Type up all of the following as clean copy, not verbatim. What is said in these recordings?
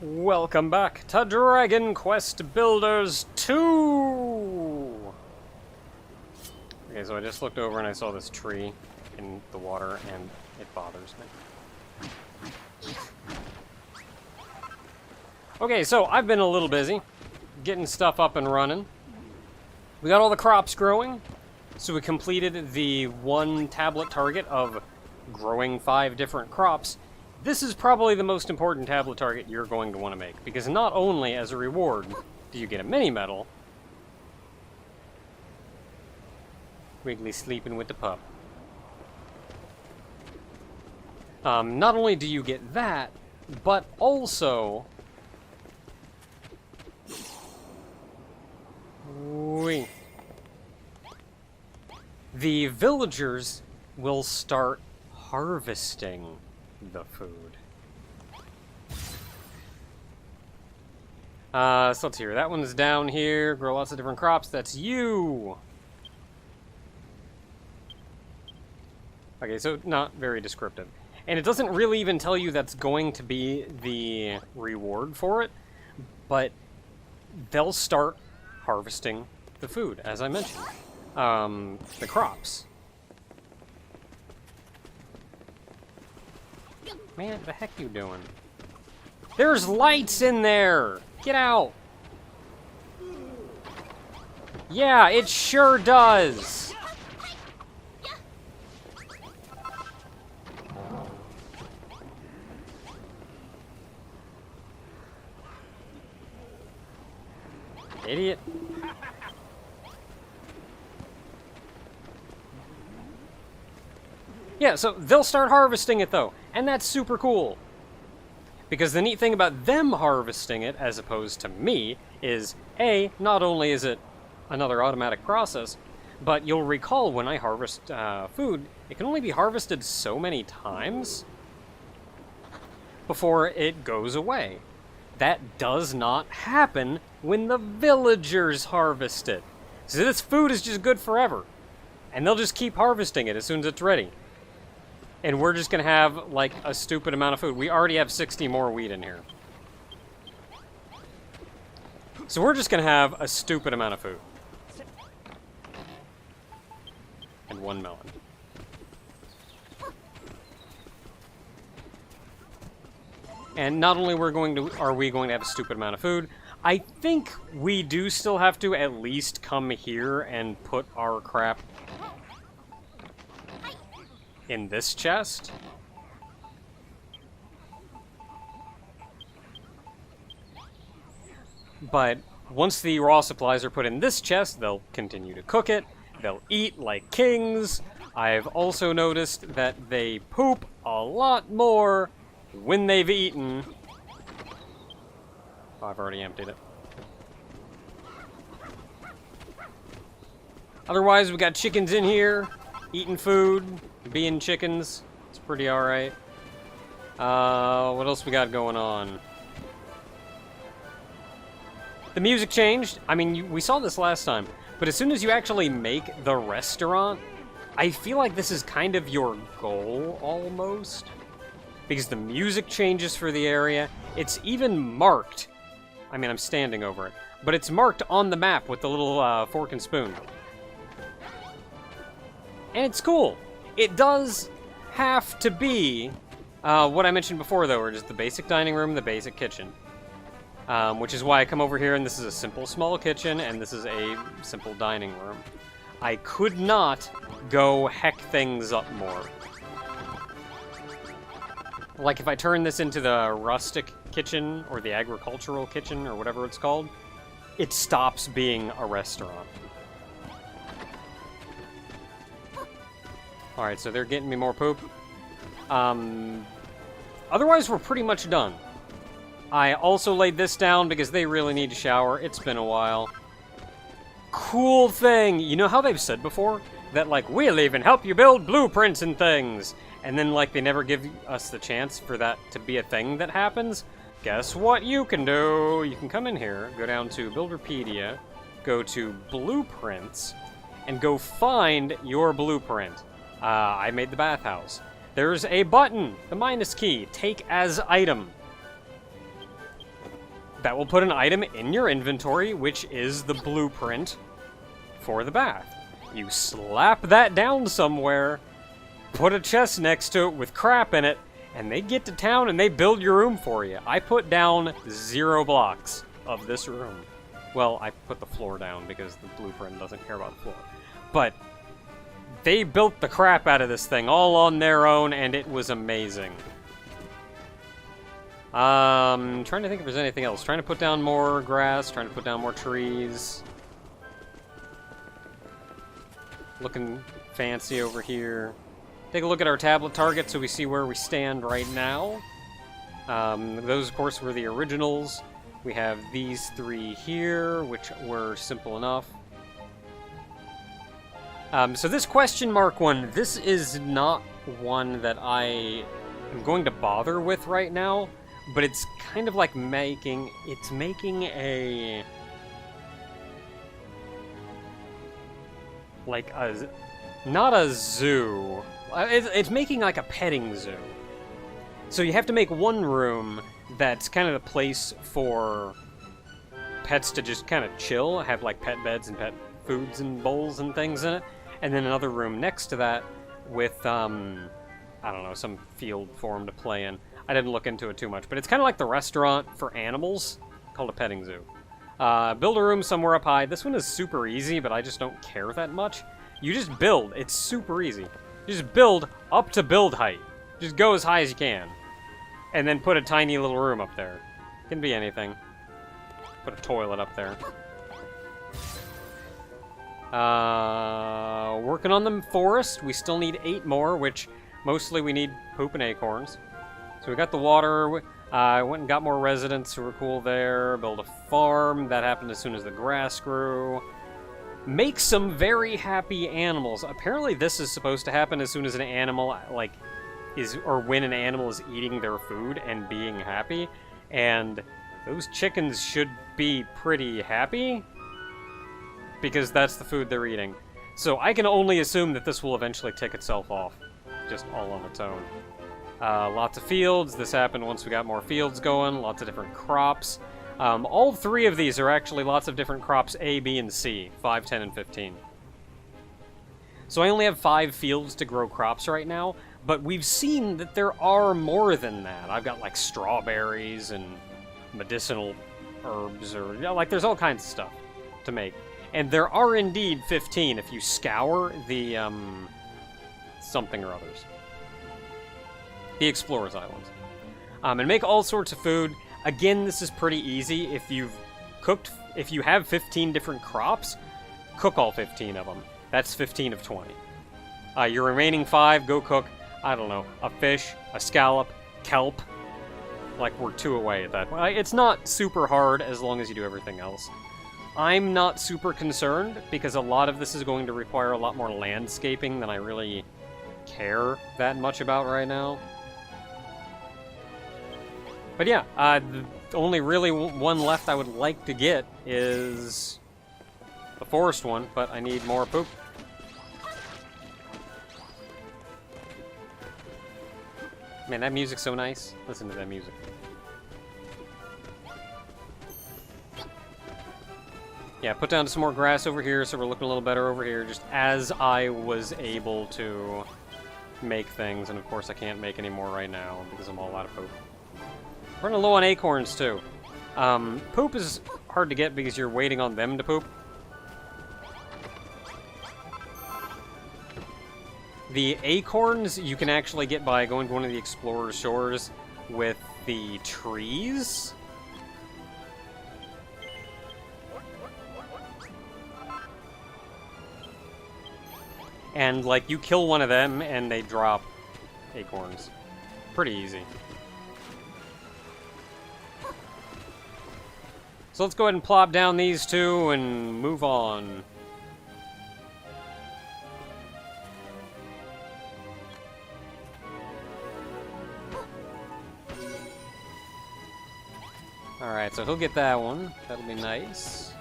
Welcome back to Dragon Quest Builders 2! Okay, so I just looked over and I saw this tree in the water, and it bothers me. Okay, so I've been a little busy getting stuff up and running. We got all the crops growing, so we completed the 1 tablet target of growing 5 different crops. This is probably the most important tablet target you're going to want to make, because not only as a reward do you get a mini medal. Wiggly sleeping with the pup. Not only do you get that, but also the villagers will start harvesting the food. So let's hear. That one's down here. Grow lots of different crops. That's you! Okay, so not very descriptive. And it doesn't really even tell you that's going to be the reward for it, but they'll start harvesting the food, as I mentioned. The crops. Man, what the heck you doing? There's lights in there! Get out! Yeah, it sure does! Idiot. Yeah, so they'll start harvesting it, though, and that's super cool. Because the neat thing about them harvesting it, as opposed to me, is, A, not only is it another automatic process, but you'll recall when I harvest food, it can only be harvested so many times before it goes away. That does not happen when the villagers harvest it. So this food is just good forever. And they'll just keep harvesting it as soon as it's ready. And we're just going to have, like, a stupid amount of food. We already have 60 more wheat in here. So we're just going to have a stupid amount of food. And 1 melon. And not only are we going to have a stupid amount of food, I think we do still have to at least come here and put our crap in this chest. But once the raw supplies are put in this chest, they'll continue to cook it. They'll eat like kings. I've also noticed that they poop a lot more when they've eaten. Oh, I've already emptied it. Otherwise, we got chickens in here, eating food, being chickens. It's pretty alright. What else we got going on? The music changed. I mean, we saw this last time, but as soon as you actually make the restaurant, I feel like this is kind of your goal, almost. Because the music changes for the area. It's even marked. I mean, I'm standing over it. But it's marked on the map with the little fork and spoon. And it's cool. It does have to be what I mentioned before, though, or just the basic dining room, the basic kitchen. Which is why I come over here, and this is a simple small kitchen, and this is a simple dining room. I could not go heck things up more. Like, if I turn this into the rustic kitchen, or the agricultural kitchen, or whatever it's called, it stops being a restaurant. Alright, so they're getting me more poop. Otherwise, we're pretty much done. I also laid this down because they really need to shower. It's been a while. Cool thing! You know how they've said before? That, like, we'll even help you build blueprints and things! And then, like, they never give us the chance for that to be a thing that happens? Guess what you can do? You can come in here, go down to Builderpedia, go to Blueprints, and go find your blueprint. I made the bathhouse. There's a button, the minus key, take as item. that will put an item in your inventory, which is the blueprint for the bath. You slap that down somewhere, put a chest next to it with crap in it, and they get to town and they build your room for you. I put down 0 blocks of this room. Well, I put the floor down because the blueprint doesn't care about the floor. But they built the crap out of this thing all on their own, and it was amazing. Trying to think if there's anything else. Trying to put down more grass, trying to put down more trees. Looking fancy over here. Take a look at our tablet target so we see where we stand right now. Those, of course, were the originals. We have these 3 here, which were simple enough. So this question mark one, this is not one that I am going to bother with right now, but it's kind of like making a... like a... not a zoo. It's making like a petting zoo. So you have to make one room that's kind of the place for pets to just kind of chill, have like pet beds and pet foods and bowls and things in it. And then another room next to that with, I don't know, some field for them to play in. I didn't look into it too much, but it's kind of like the restaurant for animals called a petting zoo. Build a room somewhere up high. This one is super easy, but I just don't care that much. You just build. It's super easy. You just build up to build height. Just go as high as you can. And then put a tiny little room up there. Can be anything. Put a toilet up there. Working on the forest. We still need 8 more, which mostly we need poop and acorns. So we got the water. I went and got more residents who were cool there. Build a farm. That happened as soon as the grass grew. Make some very happy animals. Apparently this is supposed to happen as soon as an animal, like, or when an animal is eating their food and being happy. And those chickens should be pretty happy, because that's the food they're eating. So I can only assume that this will eventually tick itself off, just all on its own. Lots of fields. This happened once we got more fields going. Lots of different crops. All 3 of these are actually lots of different crops, A, B, and C. 5, 10, and 15. So I only have 5 fields to grow crops right now, but we've seen that there are more than that. I've got, like, strawberries and medicinal herbs, or, you know, like, there's all kinds of stuff to make. And there are indeed 15 if you scour the, something or others. The Explorers Islands. And make all sorts of food. Again, this is pretty easy. If you have 15 different crops, cook all 15 of them. That's 15 of 20. Your remaining 5, go cook, I don't know, a fish, a scallop, kelp. Like, we're 2 away at that point. It's not super hard as long as you do everything else. I'm not super concerned, because a lot of this is going to require a lot more landscaping than I really care that much about right now. But yeah, the only really one left I would like to get is the forest one, but I need more poop. Man, that music's so nice. Listen to that music. Yeah, put down some more grass over here so we're looking a little better over here, just as I was able to make things. And of course I can't make any more right now because I'm all out of poop. Running low on acorns, too. Poop is hard to get because you're waiting on them to poop. The acorns you can actually get by going to one of the Explorer's Shores with the trees. And, like, you kill one of them and they drop acorns. Pretty easy. So let's go ahead and plop down these 2 and move on. Alright, so he'll get that one. That'll be nice.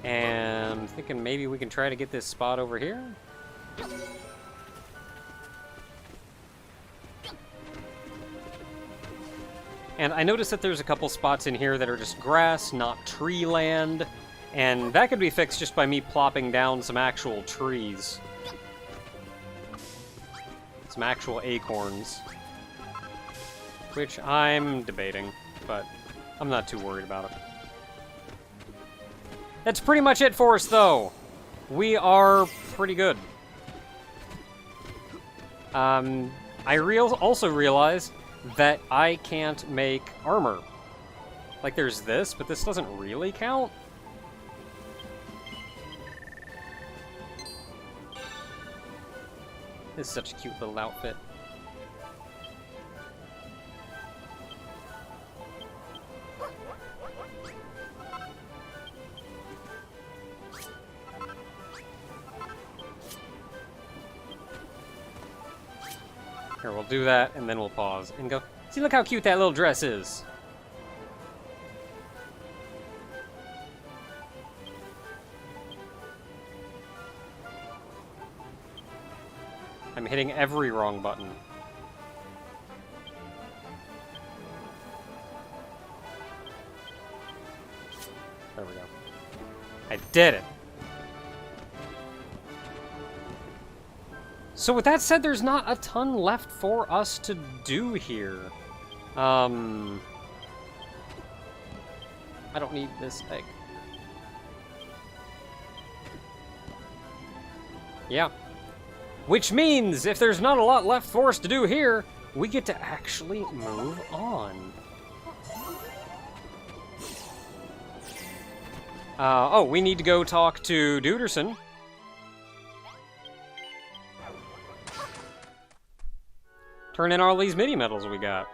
And I'm thinking maybe we can try to get this spot over here. And I noticed that there's a couple spots in here that are just grass, not tree land. And that could be fixed just by me plopping down some actual trees. Some actual acorns. Which I'm debating, but I'm not too worried about it. That's pretty much it for us, though. We are pretty good. I also realized that I can't make armor. Like, there's this, but this doesn't really count. This is such a cute little outfit. Here, we'll do that, and then we'll pause and go, see, look how cute that little dress is. I'm hitting every wrong button. There we go. I did it. So with that said, there's not a ton left for us to do here. I don't need this egg. Yeah. Which means, if there's not a lot left for us to do here, we get to actually move on. Oh, we need to go talk to Duderson. Turn in all these MIDI medals we got.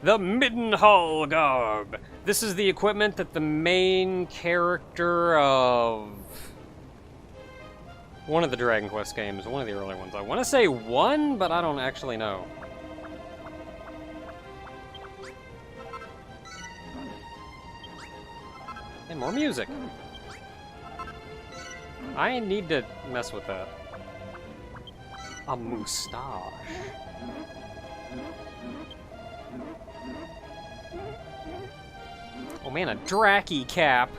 The Middenhall Garb. This is the equipment that the main character of one of the Dragon Quest games, one of the early ones. I want to say one, but I don't actually know. And more music. I need to mess with that. A moustache. Oh man, a Draki cap.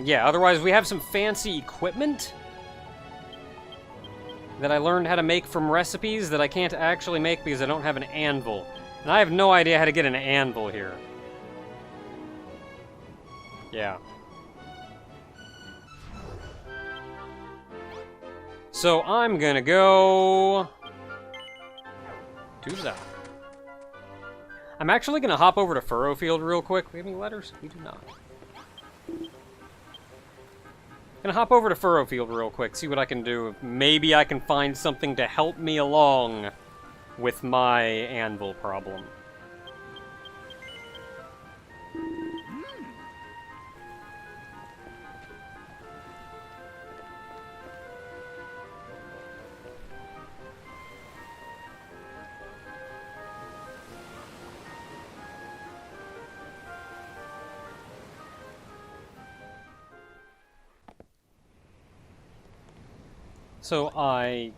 Yeah, otherwise we have some fancy equipment that I learned how to make from recipes that I can't actually make because I don't have an anvil. And I have no idea how to get an anvil here. Yeah. So I'm gonna go do that. I'm actually gonna hop over to Furrowfield real quick. We have any letters? We do not. Gonna hop over to Furrowfield real quick, see what I can do. Maybe I can find something to help me along with my anvil problem. So I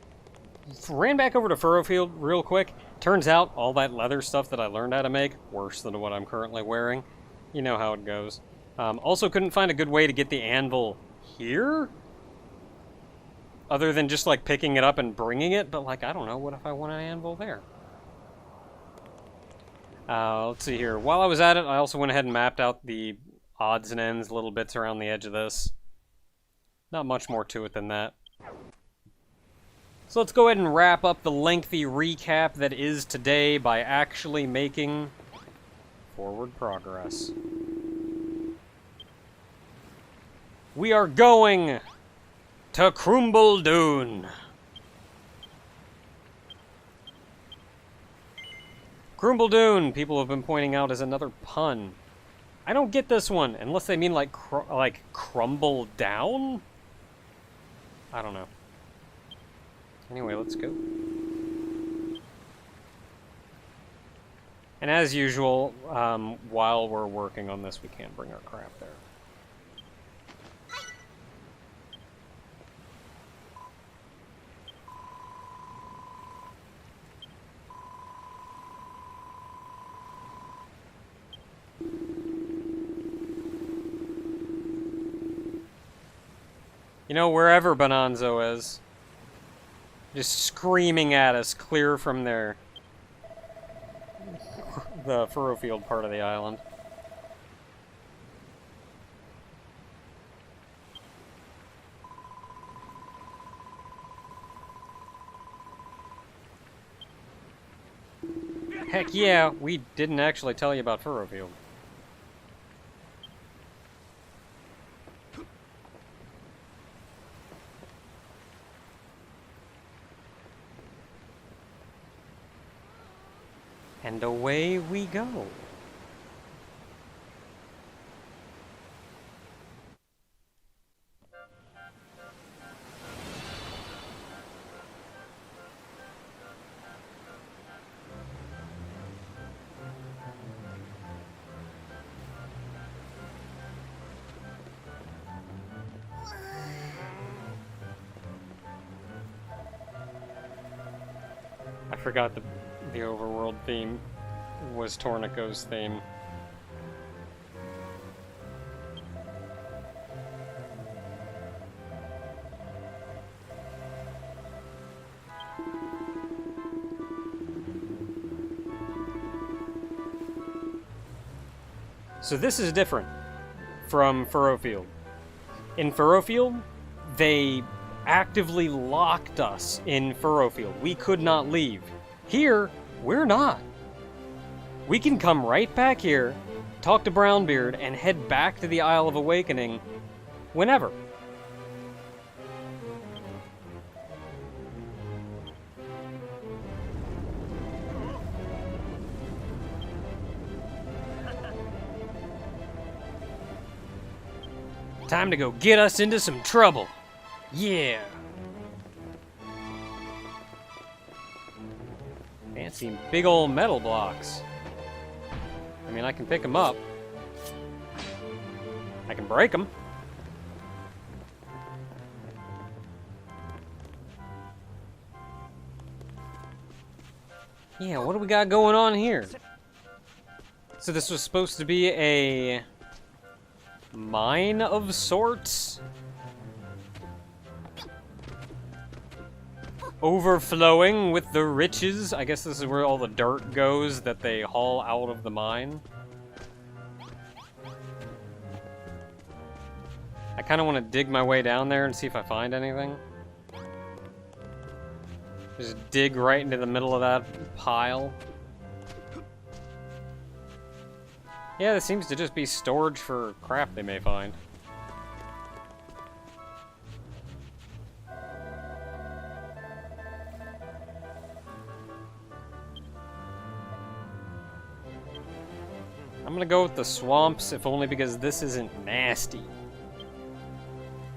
ran back over to Furrowfield real quick. Turns out all that leather stuff that I learned how to make, worse than what I'm currently wearing. You know how it goes. Also couldn't find a good way to get the anvil here? Other than just like picking it up and bringing it, but like, I don't know, what if I want an anvil there? Let's see here. While I was at it, I also went ahead and mapped out the odds and ends, little bits around the edge of this. Not much more to it than that. So let's go ahead and wrap up the lengthy recap that is today by actually making forward progress. We are going to Crumble-Dune. Crumble-Dune, people have been pointing out, is another pun. I don't get this one, unless they mean like crumble down? I don't know. Anyway, let's go. And as usual, while we're working on this, we can't bring our crap there. You know, wherever Bonanzo is, just screaming at us clear from the furrow field part of the island. Heck yeah, we didn't actually tell you about furrow field. And away we go. I forgot the overworld theme was Tornico's theme. So this is different from Furrowfield. In Furrowfield, they actively locked us in Furrowfield. We could not leave. Here, we're not. We can come right back here, talk to Brownbeard, and head back to the Isle of Awakening whenever. Time to go get us into some trouble. Yeah. Fancy big old metal blocks. I mean, I can pick them up. I can break them. Yeah, what do we got going on here? So this was supposed to be a mine of sorts? Overflowing with the riches. I guess this is where all the dirt goes that they haul out of the mine. I kind of want to dig my way down there and see if I find anything. Just dig right into the middle of that pile. Yeah, this seems to just be storage for crap they may find. I'm gonna go with the swamps, if only because this isn't nasty.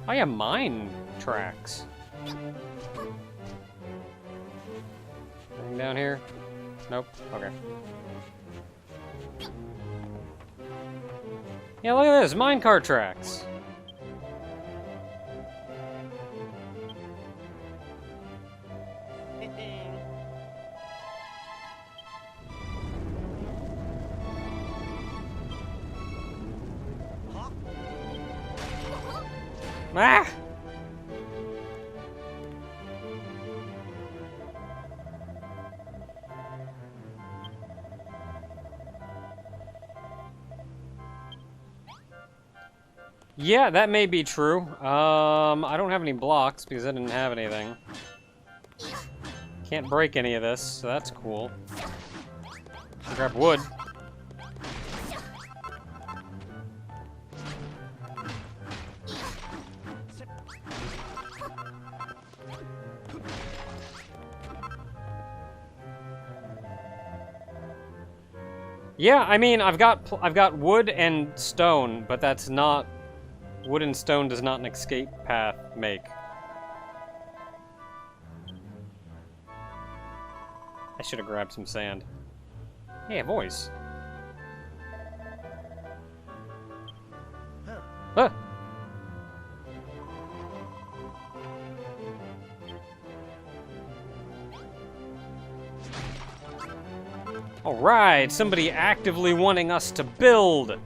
Oh yeah, mine tracks. Anything down here? Nope. Okay. Yeah, look at this, minecart tracks. Ah! Yeah, that may be true. I don't have any blocks because I didn't have anything. Can't break any of this, so that's cool. Grab wood. Yeah, I mean, I've got wood and stone, but that's not... Wood and stone does not an escape path make. I should have grabbed some sand. Hey, a voice. Ah! Alright, somebody actively wanting us to build.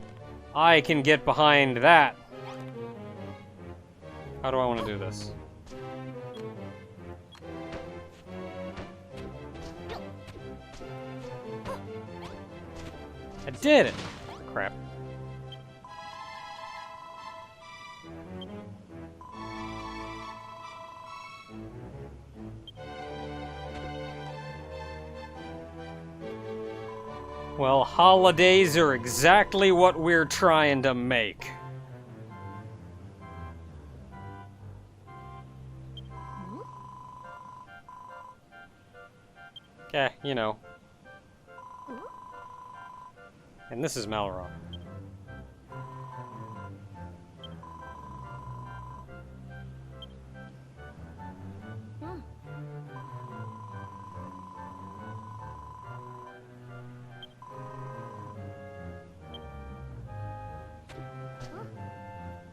I can get behind that. How do I want to do this? I did it! Crap. Well, holidays are exactly what we're trying to make. Yeah, you know. And this is Malrock.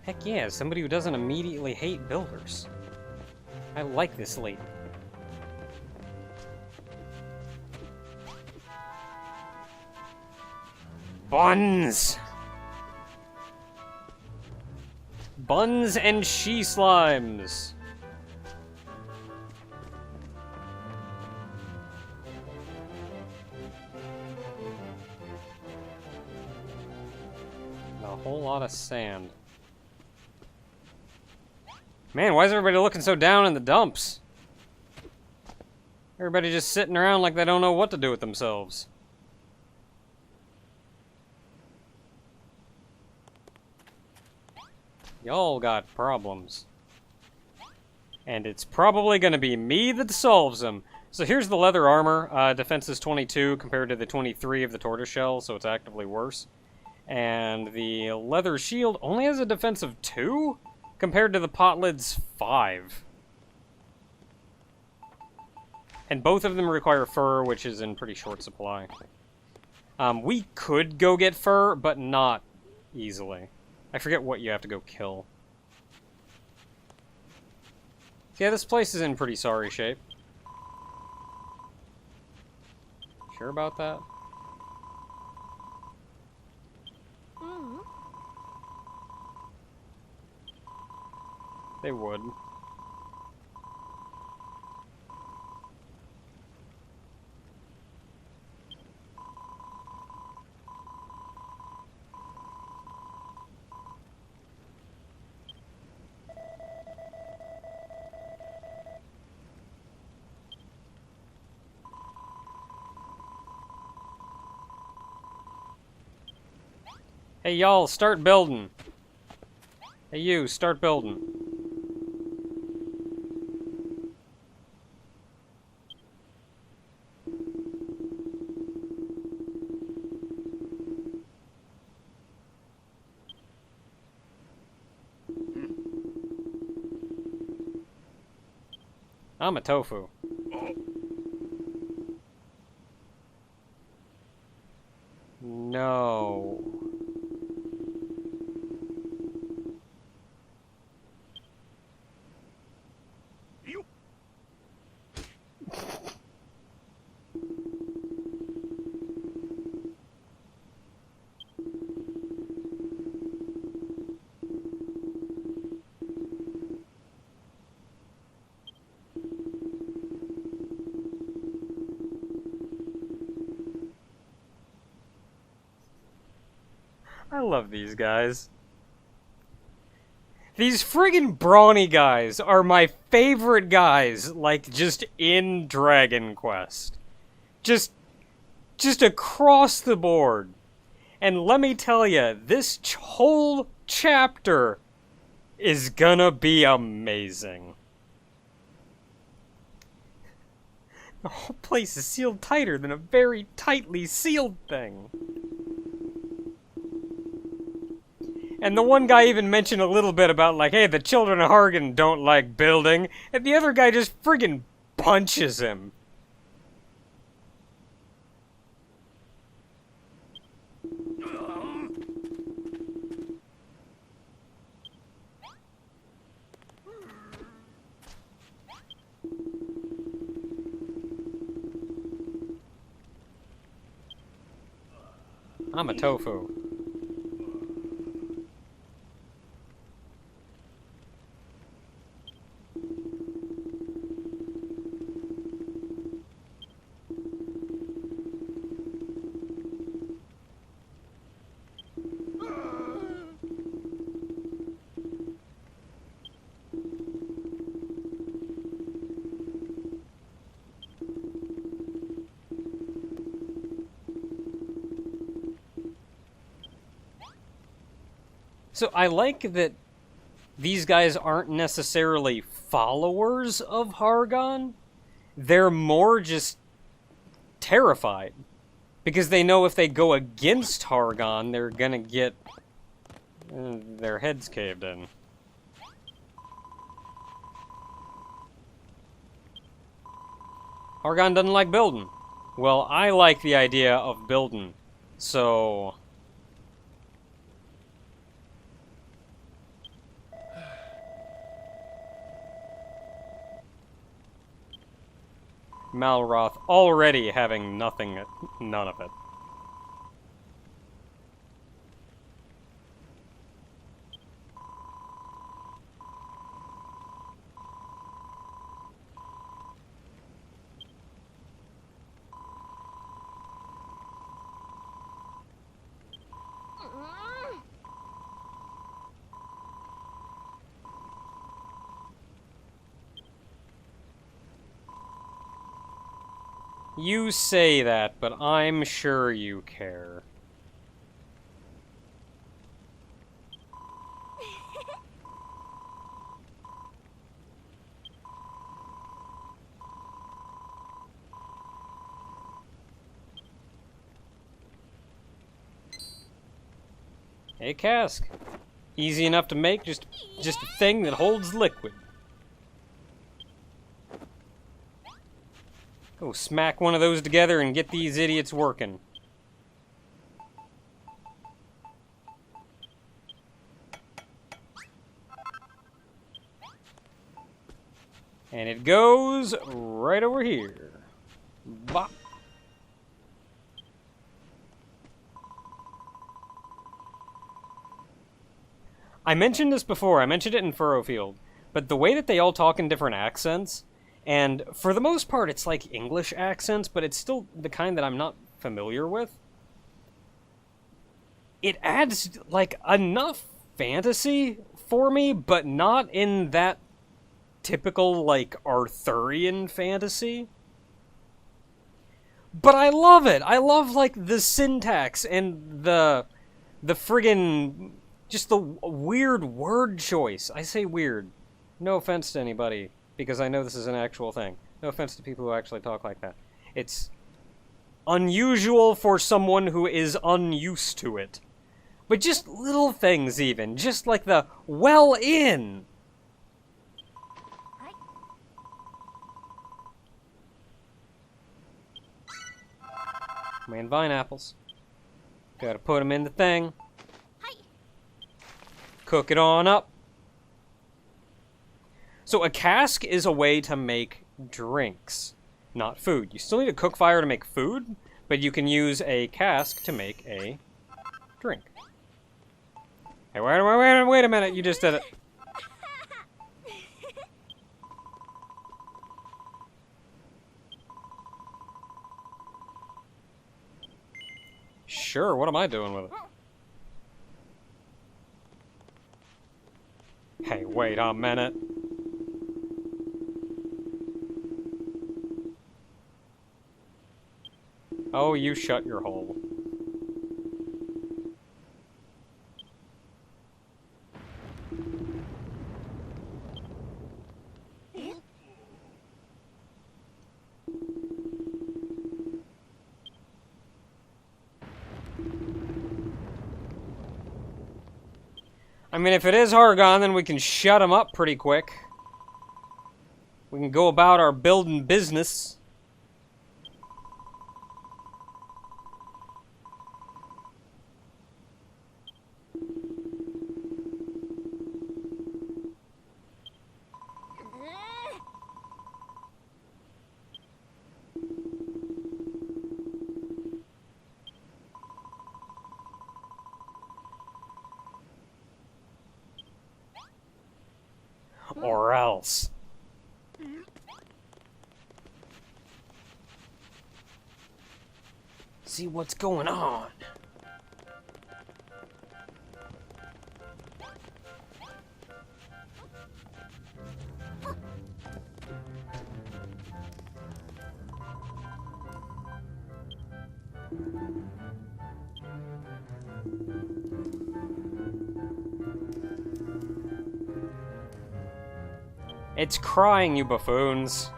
Heck yeah, somebody who doesn't immediately hate builders. I like this lady. Buns! Buns and she slimes! A whole lot of sand. Man, why is everybody looking so down in the dumps? Everybody just sitting around like they don't know what to do with themselves. Y'all got problems. And it's probably gonna be me that solves them. So here's the leather armor. Defense is 22 compared to the 23 of the tortoiseshell, so it's actively worse. And the leather shield only has a defense of 2? Compared to the potlid's 5. And both of them require fur, which is in pretty short supply. We could go get fur, but not easily. I forget what you have to go kill. Yeah, this place is in pretty sorry shape. Sure about that? They would. Hey y'all, start building. Hey you, start building. I'm a tofu. No. I love these guys. These friggin' brawny guys are my favorite guys, like, just in Dragon Quest. Just across the board. And let me tell ya, this whole chapter is gonna be amazing. The whole place is sealed tighter than a very tightly sealed thing. And the one guy even mentioned a little bit about, like, hey, the children of Hargan don't like building, and the other guy just friggin' punches him. I'm a tofu. So I like that these guys aren't necessarily followers of Hargon. They're more just terrified. Because they know if they go against Hargon, they're gonna get their heads caved in. Hargon doesn't like building. Well, I like the idea of building. So... Malroth already having none of it. You say that, but I'm sure you care. A cask. Easy enough to make, just a thing that holds liquid. Go smack one of those together and get these idiots working. And it goes right over here. Bop. I mentioned this before, I mentioned it in Furrowfield, but the way that they all talk in different accents, and for the most part it's like English accents, but it's still the kind that I'm not familiar with, it adds, like, enough fantasy for me, but not in that typical, like, Arthurian fantasy. But I love it! I love, like, the syntax and the friggin'... just the weird word choice. I say weird. No offense to anybody, because I know this is an actual thing. No offense to people who actually talk like that. It's unusual for someone who is unused to it. But just little things even. Just like the, well in. Man, vine apples. Gotta put them in the thing. Cook it on up. So a cask is a way to make drinks, not food. You still need a cook fire to make food, but you can use a cask to make a drink. Hey, wait a minute, you just did it. Sure, what am I doing with it? Hey, wait a minute. Oh, you shut your hole. I mean, if it is Hargon, then we can shut him up pretty quick. We can go about our building business. Or else. See what's going on. It's crying, you buffoons.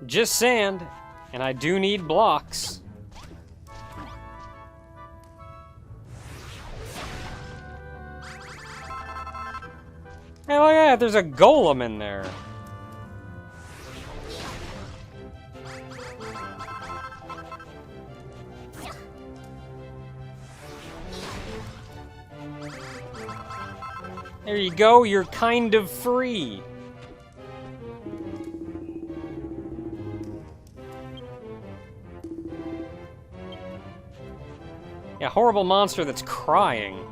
Just sand, and I do need blocks. Hey, look at that, there's a golem in there. There you go, you're kind of free. Yeah, horrible monster that's crying.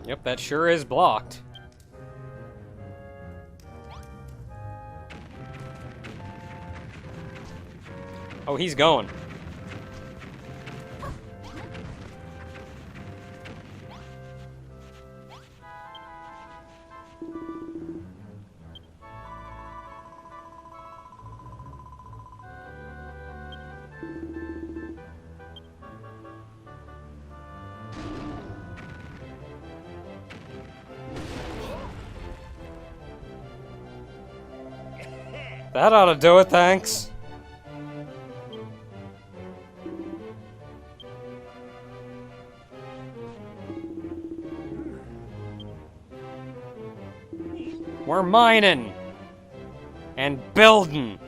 Yep, that sure is blocked. Oh, he's going. That ought to do it, thanks. We're mining and building.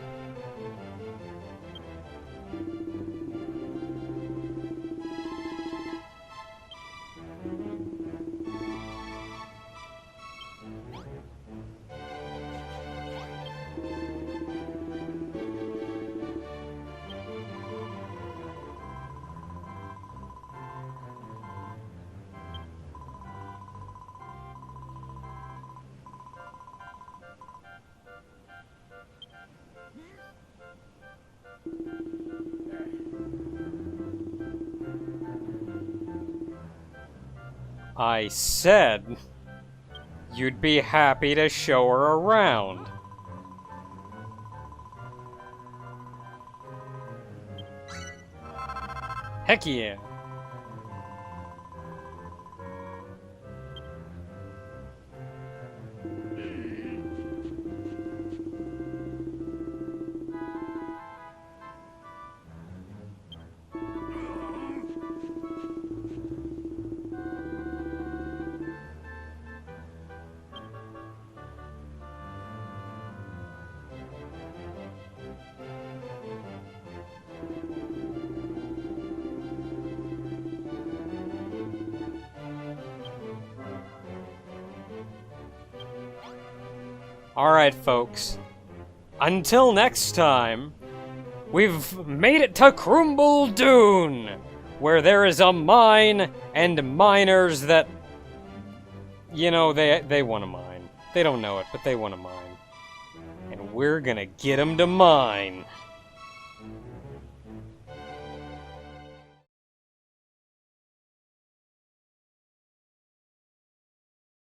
I said you'd be happy to show her around. Heck yeah. Alright, folks. Until next time, We've made it to Crumble-Dune, where there is a mine and miners that, you know, they want to mine. They don't know it, but they want to mine. And we're gonna get them to mine.